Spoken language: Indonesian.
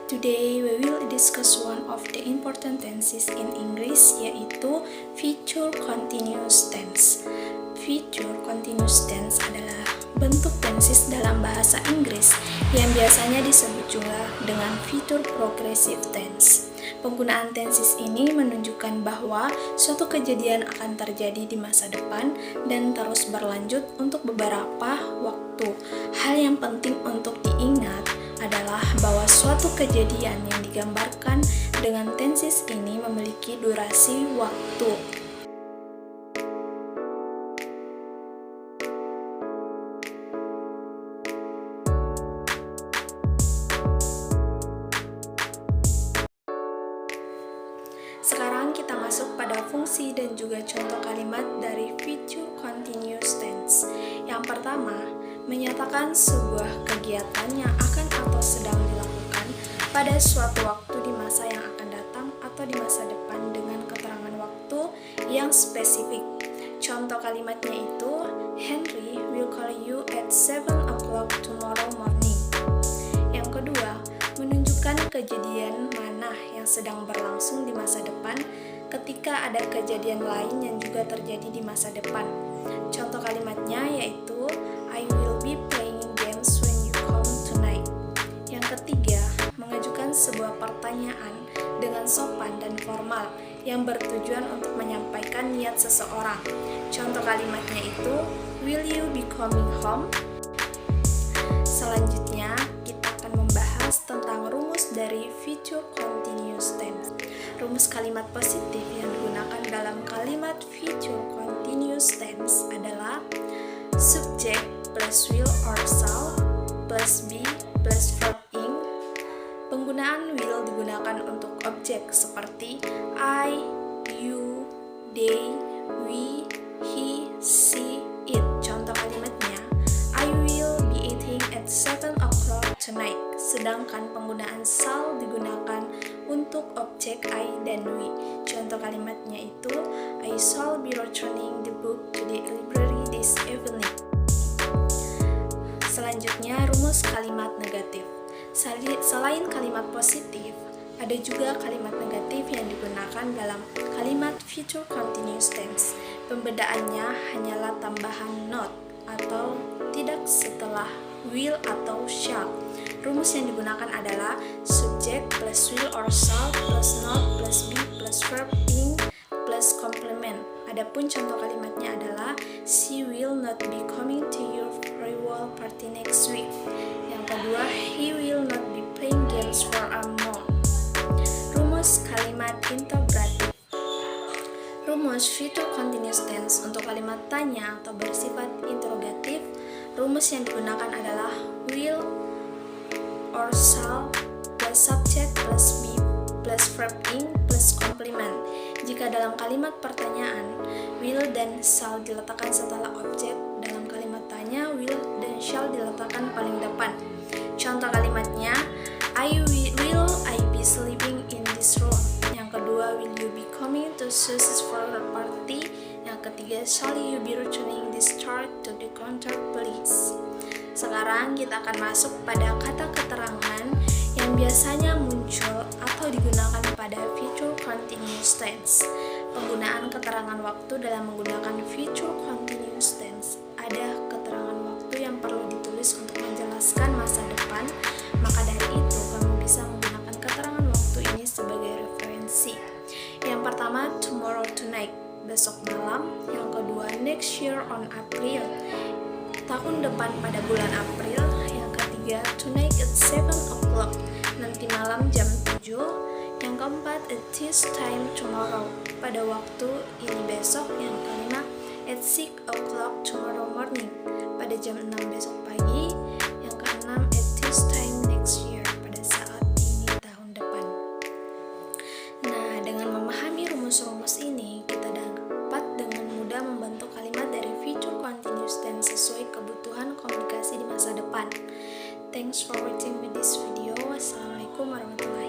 Today we will discuss one of the important tenses in English, yaitu future continuous tense. Future continuous tense adalah bentuk tenses dalam bahasa Inggris yang biasanya disebut juga dengan future progressive tense. Penggunaan tenses ini menunjukkan bahwa suatu kejadian akan terjadi di masa depan dan terus berlanjut untuk beberapa waktu. Hal yang penting untuk diingat adalah bahwa suatu kejadian yang digambarkan dengan tenses ini memiliki durasi waktu. Sekarang kita masuk pada fungsi dan juga contoh kalimat dari future continuous tense. Yang pertama, menyatakan sebuah kegiatan yang akan atau sedang dilakukan pada suatu waktu di masa yang akan datang atau di masa depan dengan keterangan waktu yang spesifik. Contoh kalimatnya itu, Henry will call you at 7 o'clock tomorrow morning. Yang kedua, menunjukkan kejadian mana yang sedang berlangsung di masa depan ketika ada kejadian lain yang juga terjadi di masa depan. Contoh kalimatnya yaitu I will be playing games when you come tonight. Yang ketiga, mengajukan sebuah pertanyaan dengan sopan dan formal yang bertujuan untuk menyampaikan niat seseorang. Contoh kalimatnya itu will you be coming home? Selanjutnya, kita akan membahas tentang rumus dari future continuous tense. Rumus kalimat positif yang digunakan dalam kalimat future continuous tense adalah subject plus will or shall plus be plus verb ing. Penggunaan will digunakan untuk objek seperti I, you, they, we, he, she, it. Contoh kalimatnya, I will be eating at 7 o'clock tonight. Sedangkan penggunaan shall digunakan untuk objek I dan we. Contoh kalimatnya itu, I shall be returning the book to the library this evening. Selanjutnya, rumus kalimat negatif. Selain kalimat positif, ada juga kalimat negatif yang digunakan dalam kalimat future continuous tense. Pembedaannya hanyalah tambahan not atau tidak setelah will atau shall. Rumus yang digunakan adalah subject plus will or shall plus not plus be plus verb ing plus complement. Adapun contoh kalimatnya adalah she will not be coming to your farewell party next week. Yang kedua, he will not be playing games for a month. Rumus kalimat integratif. Rumus future continuous tense untuk kalimat tanya atau bersifat interrogatif, rumus yang digunakan adalah will or shall plus subject plus be plus verb ing plus complement. Jika dalam kalimat pertanyaan, will dan shall diletakkan setelah objek, dalam kalimat tanya, will dan shall diletakkan paling depan. Contoh kalimatnya, will I be sleeping in this room? Yang kedua, will you be coming to Susie's for her party? Yang ketiga, shall you be returning this chart to the counter please? Sekarang kita akan masuk pada kata keterangan yang biasanya muncul atau digunakan pada future continuous tense. Penggunaan keterangan waktu dalam menggunakan future continuous tense. Ada keterangan waktu yang perlu ditulis untuk menjelaskan masa depan, maka dari itu kamu bisa menggunakan keterangan waktu ini sebagai referensi. Yang pertama, tomorrow tonight, besok malam. Yang kedua, next year on April, tahun depan pada bulan April. Yang ketiga, tonight at 7 o'clock, nanti malam jam 7. Yang keempat, at this time tomorrow, pada waktu ini besok. Yang kelima, at 6 o'clock tomorrow morning, pada jam 6 besok pagi. Yang keenam, at this time next year, pada saat ini tahun depan. Nah, dengan memahami rumus-rumus ini, kita dapat dengan mudah membentuk kalimat dari future continuous tense sesuai kebutuhan komunikasi di masa depan. Thanks for watching with this video. Wassalamualaikum warahmatullahi wabarakatuh.